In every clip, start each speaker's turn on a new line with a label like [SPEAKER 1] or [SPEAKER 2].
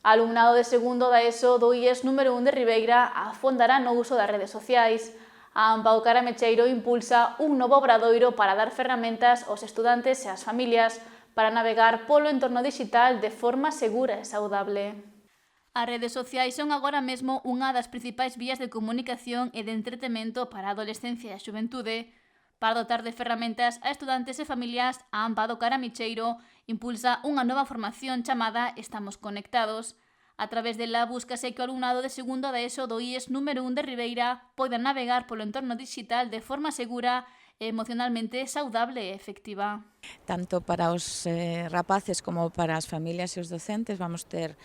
[SPEAKER 1] Alumnado de segundo da ESO do IES número 1 de Ribeira afondará no uso das redes sociais. A AMPA do Caramecheiro impulsa un novo obradoiro para dar ferramentas aos estudantes e ás familias para navegar polo entorno digital de forma segura e saudable. As redes sociais son agora mesmo unha das principais vías de comunicación e de entretemento para a adolescencia e a xuventude. Para dotar de ferramentas a estudantes e familias, a AMPA do Caramecheiro impulsa unha nova formación chamada Estamos Conectados. A través dela búscase que o alumnado de segundo da ESO do IES número 1 de Ribeira poida navegar polo entorno digital de forma segura e emocionalmente saudable e efectiva.
[SPEAKER 2] Tanto para os rapaces como para as familias e os docentes vamos ter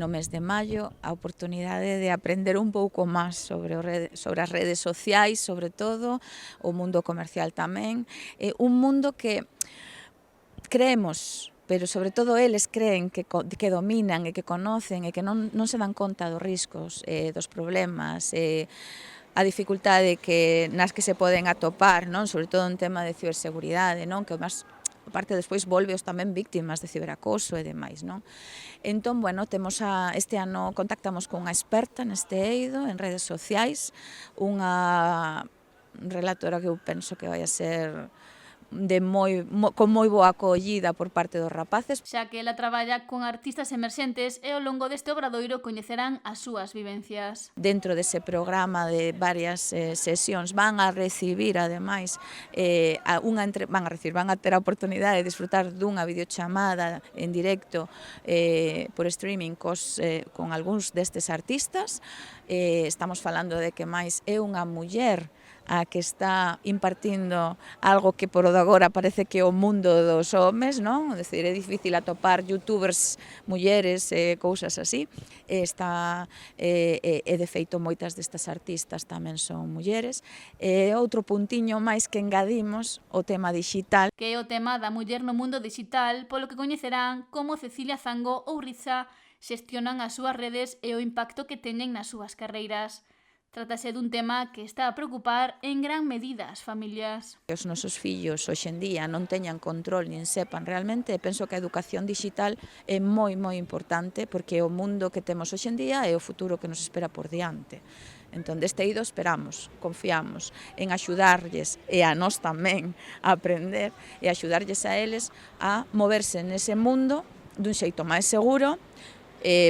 [SPEAKER 2] no mes de maio a oportunidade de aprender un pouco máis sobre as redes sociais, sobre todo, o mundo comercial tamén, un mundo que creemos, pero sobre todo eles creen que dominan e que conocen e que non se dan conta dos riscos, dos problemas, a dificultade nas que se poden atopar, non? Sobre todo en tema de ciberseguridade, non? Que máis aparte despois volveos tamén víctimas de ciberacoso e demais, non? Entón, bueno, este ano contactamos con unha experta neste eido en redes sociais, unha relatora que eu penso que vai a ser con moi boa acollida por parte dos rapaces.
[SPEAKER 1] Xa que ela traballa con artistas emerxentes e ao longo deste obradoiro coñecerán as súas vivencias.
[SPEAKER 2] Dentro dese programa de varias sesións van a recibir, ademais, van a ter a oportunidade de disfrutar dunha videochamada en directo por streaming con algúns destes artistas. Estamos falando de que máis é unha muller a que está impartindo algo que por agora parece que é o mundo dos homes, non? É dicir, é difícil atopar youtubers mulleres e cousas así. E de feito moitas destas artistas tamén son mulleres. E outro puntiño máis que engadimos, o tema digital.
[SPEAKER 1] Que é o tema da muller no mundo digital, polo que coñecerán como Cecilia Zango ou Riza xestionan as súas redes e o impacto que teñen nas súas carreiras. Trátase dun tema que está a preocupar en gran medida as familias.
[SPEAKER 2] Os nosos fillos hoxe en día non teñan control nin sepan realmente, penso que a educación digital é moi importante porque o mundo que temos hoxe en día é o futuro que nos espera por diante. Entón, deste eido esperamos, confiamos en axudarlles e a nós tamén a aprender e axudarlles a eles a moverse nese mundo dun xeito máis seguro,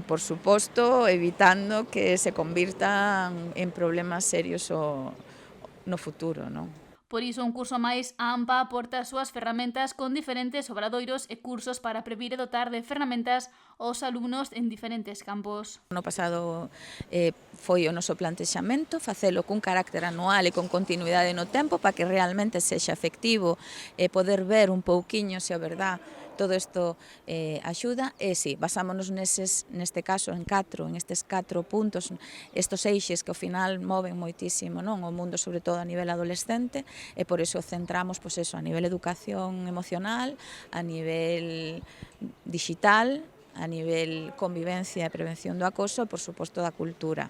[SPEAKER 2] por suposto, evitando que se convirtan en problemas serios no futuro, non?
[SPEAKER 1] Por iso, un curso máis, a AMPA aporta as súas ferramentas con diferentes obradoiros e cursos para previr e dotar de ferramentas aos alumnos en diferentes campos.
[SPEAKER 2] No pasado foi o noso plantexamento, facelo cun carácter anual e con continuidade no tempo para que realmente sexa efectivo e poder ver un pouquiño se a verdad todo isto axuda e si, basámonos neste caso en estes 4 puntos, estos eixes que ao final moven moitísimo, non? O mundo, sobre todo a nivel adolescente, e por iso centramos pois eso, a nivel educación emocional, a nivel digital, a nivel convivencia e prevención do acoso e, por suposto, da cultura.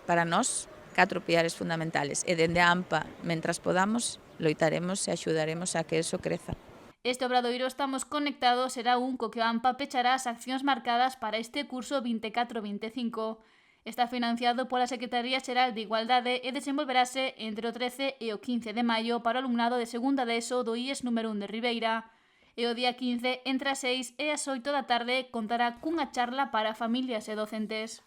[SPEAKER 2] Para nós, 4 pilares fundamentales. E dende a AMPA, mentras podamos, loitaremos e axudaremos a que eso creza.
[SPEAKER 1] Este obradoiro Estamos Conectados será un co que o AMPA pechará as accións marcadas para este curso 24-25. Está financiado pola Secretaría Xeral de Igualdade e desenvolverase entre o 13 e o 15 de maio para o alumnado de segunda de ESO do IES número 1 de Ribeira. E o día 15, entre as 6 e as 8 da tarde, contará cunha charla para familias e docentes.